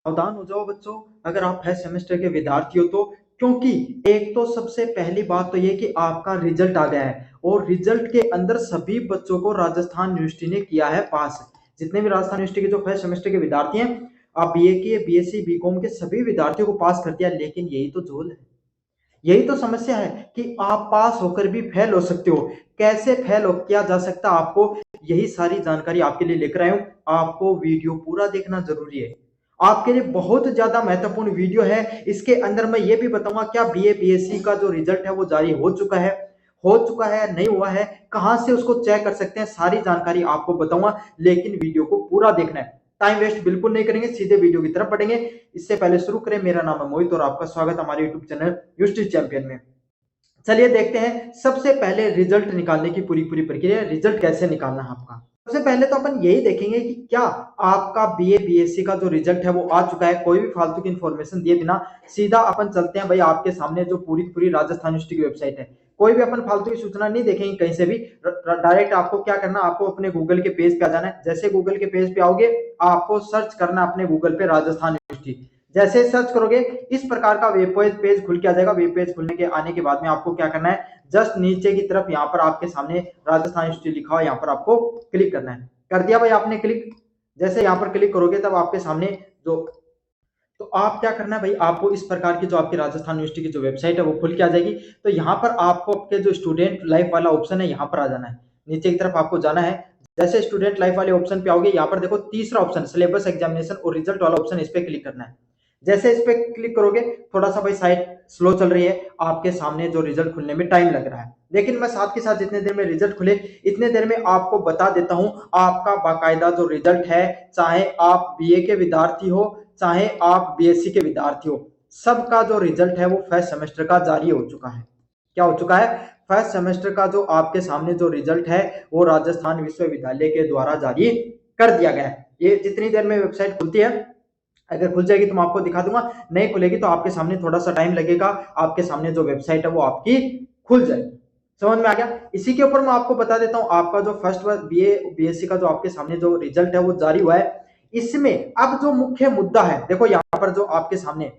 सावधान हो जाओ बच्चों, अगर आप फर्स्ट सेमेस्टर के विद्यार्थी हो तो। क्योंकि एक तो सबसे पहली बात तो ये कि आपका रिजल्ट आ गया है और रिजल्ट के अंदर सभी बच्चों को राजस्थान यूनिवर्सिटी ने किया है पास। जितने भी राजस्थान यूनिवर्सिटी के जो फर्स्ट सेमेस्टर के विद्यार्थी हैं, आप बीए के, बीएससी, बीकॉम के सभी विद्यार्थियों को पास कर दिया। लेकिन यही तो झोल है, यही तो समस्या है कि आप पास होकर भी फेल हो सकते हो। कैसे फेल हो किया जा सकता है आपको, यही सारी जानकारी आपके लिए लेकर आया हूं। आपको वीडियो पूरा देखना जरूरी है, आपके लिए बहुत ज्यादा महत्वपूर्ण वीडियो है। इसके अंदर मैं ये भी बताऊंगा क्या बीए बीएससी का जो रिजल्ट है वो जारी हो चुका है नहीं हुआ है, कहां से उसको चेक कर सकते हैं, सारी जानकारी आपको बताऊंगा। लेकिन वीडियो को पूरा देखना है, टाइम वेस्ट बिल्कुल नहीं करेंगे, सीधे वीडियो की तरफ बढ़ेंगे। इससे पहले शुरू करें, मेरा नाम है मोहित और आपका स्वागत हमारे यूट्यूब चैनल यूनिवर्सिटी चैंपियन में। चलिए देखते हैं सबसे पहले रिजल्ट निकालने की पूरी पूरी प्रक्रिया, रिजल्ट कैसे निकालना है आपका। सबसे पहले तो अपन यही देखेंगे कि क्या आपका बीए बीएससी का जो रिजल्ट है वो आ चुका है। कोई भी फालतू की इंफॉर्मेशन दिए बिना सीधा अपन चलते हैं भाई आपके सामने जो पूरी पूरी राजस्थान यूनिवर्सिटी की वेबसाइट है। कोई भी अपन फालतू की सूचना नहीं देखेंगे कहीं से भी, डायरेक्ट आपको क्या करना, आपको अपने गूगल के पेज पे आ जाना है। जैसे गूगल के पेज पे आओगे, आपको सर्च करना अपने गूगल पे राजस्थान यूनिवर्सिटी। जैसे सर्च करोगे इस प्रकार का वेब पेज खुल के आ जाएगा। वेब पेज खुलने के आने के बाद में आपको क्या करना है, जस्ट नीचे की तरफ यहाँ पर आपके सामने राजस्थान यूनिवर्सिटी लिखा हुआ, यहाँ पर आपको क्लिक करना है। कर दिया भाई आपने क्लिक। जैसे यहाँ पर क्लिक करोगे तब आपके सामने जो, तो आप क्या करना है भाई, आपको इस प्रकार की जो आपकी राजस्थान यूनिवर्सिटी की जो वेबसाइट है वो खुल के आ जाएगी। तो यहाँ पर आपको आपके जो स्टूडेंट लाइफ वाला ऑप्शन है यहाँ पर आ जाना है, नीचे की तरफ आपको जाना है। जैसे स्टूडेंट लाइफ वाले ऑप्शन पे आओगे, यहाँ पर देखो तीसरा ऑप्शन सिलेबस एग्जामिनेशन और रिजल्ट वाला ऑप्शन, इस पे क्लिक करना है। जैसे इस पे क्लिक करोगे, थोड़ा सा भाई साइट स्लो चल रही है, आपके सामने जो रिजल्ट खुलने में टाइम लग रहा है। लेकिन मैं साथ के साथ जितने देर में रिजल्ट खुले इतने देर में आपको बता देता हूं आपका बाकायदा जो रिजल्ट है, चाहे आप बीए के विद्यार्थी हो चाहे आप बीएससी के विद्यार्थी हो, सबका जो रिजल्ट है वो फर्स्ट सेमेस्टर का जारी हो चुका है। क्या हो चुका है, फर्स्ट सेमेस्टर का जो आपके सामने जो रिजल्ट है वो राजस्थान विश्वविद्यालय के द्वारा जारी कर दिया गया है। ये जितनी देर में वेबसाइट खुलती है, अगर खुल जाएगी तो मैं आपको दिखा दूंगा, नहीं खुलेगी तो आपके सामने थोड़ा सा टाइम लगेगा, आपके सामने जो वेबसाइट है वो आपकी खुल जाएगी। समझ में आ गया। इसी के ऊपर मैं आपको बता देता हूं आपका जो फर्स्ट बीए बीएससी का जो आपके सामने जो रिजल्ट है वो जारी हुआ है। इसमें अब जो मुख्य मुद्दा है, देखो यहाँ पर जो आपके सामने,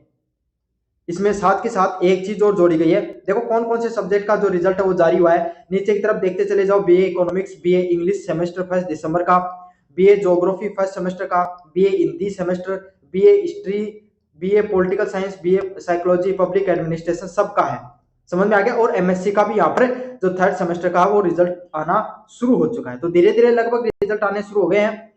इसमें साथ के साथ एक चीज और जोड़ी गई है। देखो कौन कौन से सब्जेक्ट का जो रिजल्ट है वो जारी हुआ है, नीचे की तरफ देखते चले जाओ। BA economics, BA English semester first दिसंबर का, बीए ज्योग्राफी फर्स्ट सेमेस्टर का, BA Hindi semester, BA history, BA political science, BA psychology, public administration, सबका है। समझ में आ गया। और एमएससी का भी यहाँ पर जो थर्ड सेमेस्टर का वो रिजल्ट आना शुरू हो चुका है। तो धीरे धीरे लगभग रिजल्ट आने शुरू हो गए हैं।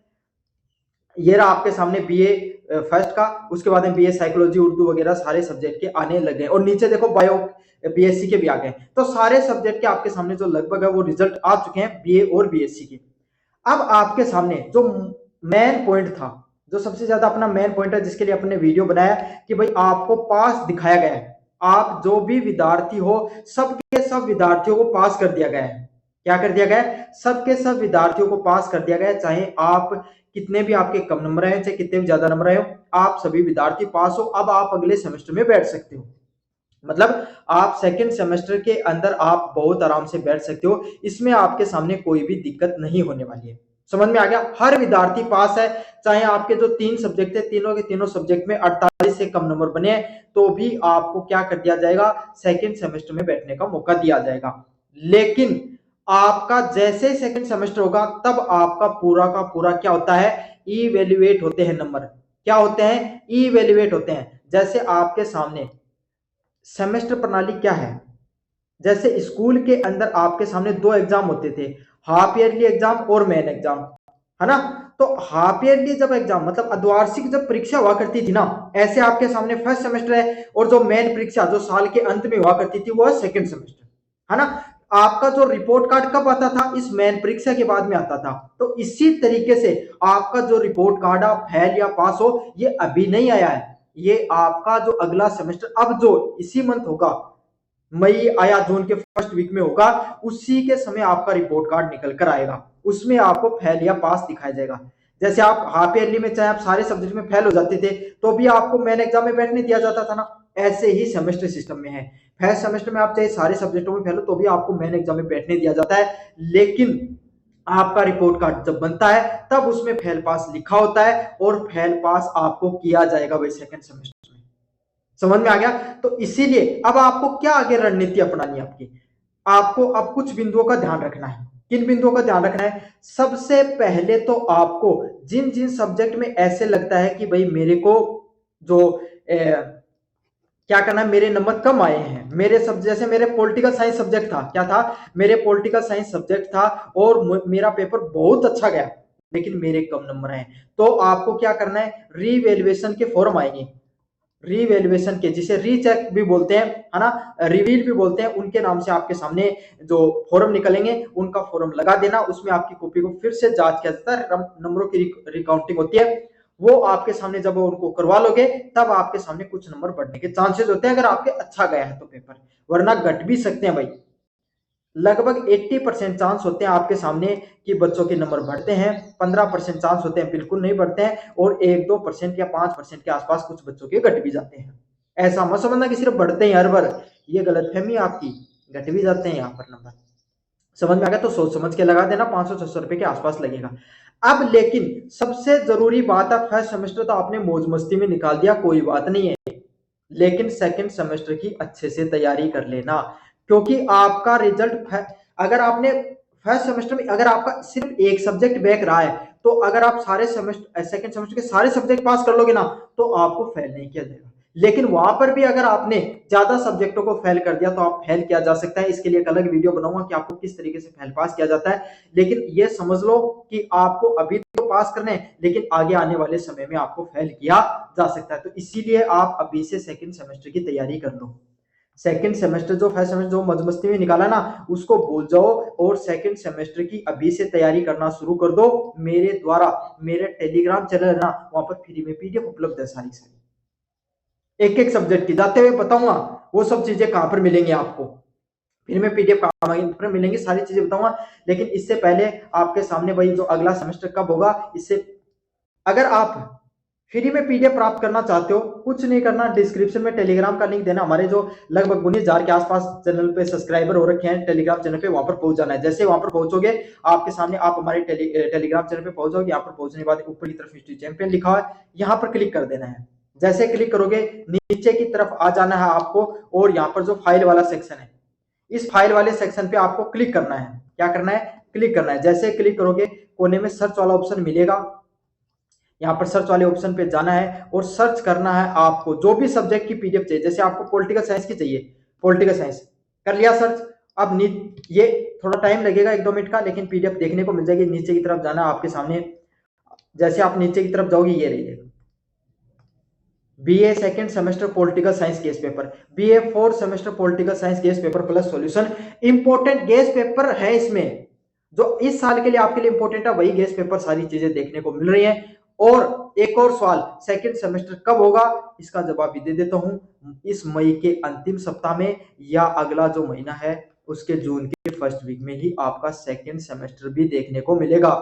ये रहा आपके सामने बीए फर्स्ट का, उसके बाद में बीए साइकोलॉजी, उर्दू वगैरह सारे सब्जेक्ट के आने लगे। और नीचे देखो बायो बीएससी के भी आ गए। तो सारे सब्जेक्ट के आपके सामने जो लगभग है वो रिजल्ट आ चुके हैं बीए और बीएससी के। अब आपके सामने जो मेन पॉइंट था, जो सबसे ज्यादा अपना मेन पॉइंट है जिसके लिए अपने वीडियो बनाया कि भाई आपको पास दिखाया गया है, आप जो भी विद्यार्थी हो सबके सब विद्यार्थियों को पास कर दिया गया है। क्या कर दिया गया है, सबके सब विद्यार्थियों को पास कर दिया गया है। चाहे आप कितने भी आपके कम नंबर आए चाहे कितने भी ज्यादा नंबर आए हो, आप सभी विद्यार्थी पास हो। अब आप अगले सेमेस्टर में बैठ सकते हो, मतलब आप सेकंड सेमेस्टर के अंदर आप बहुत आराम से बैठ सकते हो। इसमें आपके सामने कोई भी दिक्कत नहीं होने वाली है। समझ में आ गया। हर विद्यार्थी पास है, चाहे आपके जो तीन सब्जेक्ट है तीनों के तीनों सब्जेक्ट में 48 से कम नंबर बने हैं तो भी आपको क्या कर दिया जाएगा, सेकंड सेमेस्टर में बैठने का मौका दिया जाएगा। लेकिन आपका जैसे सेकंड सेमेस्टर होगा तब आपका पूरा का पूरा क्या होता है, इवेल्युएट होते हैं नंबर। क्या होते हैं, इवेल्युएट होते हैं। जैसे आपके सामने सेमेस्टर प्रणाली क्या है, जैसे स्कूल के अंदर आपके सामने दो एग्जाम होते थे, हाफ ईयरली एग्जाम और मेन एग्जाम, है ना। तो हाफ ईयरली जब एग्जाम मतलब अर्धवार्षिक जब परीक्षा हुआ करती थी ना, ऐसे आपके सामने फर्स्ट सेमेस्टर है। और जो मेन परीक्षा जो साल के अंत में हुआ करती थी वो है सेकंड सेमेस्टर, है ना। आपका जो रिपोर्ट कार्ड कब आता था, इस मेन परीक्षा के बाद में आता था। तो इसी तरीके से आपका जो रिपोर्ट कार्ड आप फेल या पास हो ये अभी नहीं आया है, ये आपका जो अगला सेमेस्टर अब जो इसी मंथ होगा, मई आया जून के फर्स्ट वीक में होगा, उसी के समय आपका रिपोर्ट कार्ड निकल कर आएगा। उसमें आपको फेल या पास दिखाया जाएगा। जैसे आप हाफ ईयरली में चाहे आप सारे सब्जेक्ट में फेल हो जाते थे तो भी आपको मेन एग्जाम में बैठने दिया जाता था ना, ऐसे ही सेमेस्टर सिस्टम में है। फर्स्ट सेमेस्टर में आप चाहे सारे सब्जेक्टों में फेल हो तो भी आपको मेन एग्जाम में बैठने दिया जाता है। लेकिन आपका रिपोर्ट कार्ड जब बनता है तब उसमें फेल पास लिखा होता है और फेल पास आपको किया जाएगा भाई सेकंड सेमेस्टर में। समझ में आ गया? तो इसीलिए अब आपको क्या आगे रणनीति अपनानी है आपकी, आपको अब कुछ बिंदुओं का ध्यान रखना है। किन बिंदुओं का ध्यान रखना है? सबसे पहले तो आपको जिन जिन सब्जेक्ट में ऐसे लगता है कि भाई मेरे को जो क्या करना है, मेरे नंबर कम आए हैं, मेरे सब जैसे मेरे पॉलिटिकल साइंस सब्जेक्ट था, क्या था, मेरे पॉलिटिकल साइंस सब्जेक्ट था और मेरा पेपर बहुत अच्छा गया लेकिन मेरे कम नंबर आए, तो आपको क्या करना है, रीवैल्यूएशन के फॉर्म आएंगे, रीवैल्यूएशन के, जिसे रीचेक भी बोलते हैं, है ना, रिवील भी बोलते हैं, उनके नाम से आपके सामने जो फॉर्म निकलेंगे उनका फॉर्म लगा देना, उसमें आपकी कॉपी को फिर से जांच किया जाता है, नंबरों की रिकाउंटिंग होती है, वो आपके सामने जब उनको करवा लोगे तब आपके सामने कुछ नंबर बढ़ने के चांसेस होते हैं अगर आपके अच्छा गया है तो पेपर, वरना घट भी सकते हैं भाई। लगभग 80% चांस होते हैं आपके सामने कि बच्चों के नंबर बढ़ते हैं, 15% चांस होते हैं बिल्कुल नहीं बढ़ते हैं, और 1-2% या 5% के आसपास कुछ बच्चों के घट भी जाते हैं। ऐसा मत समझना कि सिर्फ बढ़ते हैं हर बार, ये गलतफहमी आपकी, घट भी जाते हैं यहाँ पर नंबर। समझ में आ गया? तो सोच समझ के लगा देना, 500-600 रुपए के आसपास लगेगा। अब लेकिन सबसे जरूरी बात है, फर्स्ट सेमेस्टर तो आपने मौज मस्ती में निकाल दिया, कोई बात नहीं है, लेकिन सेकंड सेमेस्टर की अच्छे से तैयारी कर लेना, क्योंकि आपका रिजल्ट, अगर आपने फर्स्ट सेमेस्टर में अगर आपका सिर्फ एक सब्जेक्ट बैक रहा है, तो अगर आप सारे सेमेस्टर सेकंड सेमेस्टर के सारे सब्जेक्ट पास कर लोगे ना तो आपको फेल नहीं किया जाएगा, लेकिन वहां पर भी अगर आपने ज्यादा सब्जेक्टों को फेल कर दिया तो आप फेल किया जा सकता है। इसके लिए एक अलग वीडियो बनाऊंगा कि आपको किस तरीके से फेल पास किया जाता है, लेकिन ये समझ लो कि आपको अभी तो पास करने हैं लेकिन आगे आने वाले समय में आपको फेल किया जा सकता है, तो इसीलिए आप अभी से सेकंड सेमेस्टर की तैयारी कर लो। सेकंड सेमेस्टर जो फर्स्ट सेमेस्टर जो मजमस्ती में निकाला ना उसको भूल जाओ और सेकंड सेमेस्टर की अभी से तैयारी करना शुरू कर दो। मेरे द्वारा, मेरे टेलीग्राम चैनल है ना, वहां पर फ्री में पीडीएफ उपलब्ध है, सारी सारी एक एक सब्जेक्ट की, जाते हुए बताऊंगा वो सब चीजें कहां पर मिलेंगी आपको, फिर मैं पीडीएफ कहां पर मिलेंगी सारी चीजें बताऊंगा। लेकिन इससे पहले आपके सामने भाई जो अगला सेमेस्टर कब होगा, इससे अगर आप फ्री में पीडीएफ प्राप्त करना चाहते हो, कुछ नहीं करना, डिस्क्रिप्शन में टेलीग्राम का लिंक देना, हमारे जो लगभग 19,000 के आसपास चैनल पे सब्सक्राइबर हो रखे हैं टेलीग्राम चैनल पे, वहां पर पहुंच जाना है। जैसे वहां पर पहुंचोगे आपके सामने आप हमारे टेलीग्राम चैनल पे पहुंचोगे, यहाँ पर पहुंचने के बाद ऊपर की तरफ हिस्ट्री चैंपियन लिखा हुआ है, यहाँ पर क्लिक कर देना है। जैसे क्लिक करोगे नीचे की तरफ आ जाना है आपको, और यहाँ पर जो फाइल वाला सेक्शन है, इस फाइल वाले सेक्शन पे आपको क्लिक करना है। क्या करना है? क्लिक करना है। जैसे क्लिक करोगे कोने में सर्च वाला ऑप्शन मिलेगा, यहाँ पर सर्च वाले ऑप्शन पे जाना है और सर्च करना है आपको जो भी सब्जेक्ट की पीडीएफ चाहिए। जैसे आपको पॉलिटिकल साइंस की चाहिए, पॉलिटिकल साइंस कर लिया सर्च। अब ये थोड़ा टाइम लगेगा 1-2 मिनट का, लेकिन पीडीएफ देखने को मिल जाएगी। नीचे की तरफ जाना आपके सामने, जैसे आप नीचे की तरफ जाओगे ये रही BA second semester political science guess paper, BA fourth semester political science guess paper plus solution. Important guess paper है इसमें, जो इस साल के लिए आपके लिए इंपॉर्टेंट है वही गेस पेपर, सारी चीजें देखने को मिल रही हैं। और एक और सवाल, सेकंड सेमेस्टर कब होगा, इसका जवाब भी दे देता हूं, इस मई के अंतिम सप्ताह में या अगला जो महीना है उसके जून के फर्स्ट वीक में ही आपका सेकंड सेमेस्टर भी देखने को मिलेगा।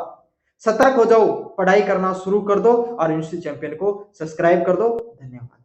सतर्क हो जाओ, पढ़ाई करना शुरू कर दो और यूनिवर्सिटी चैंपियन को सब्सक्राइब कर दो। धन्यवाद।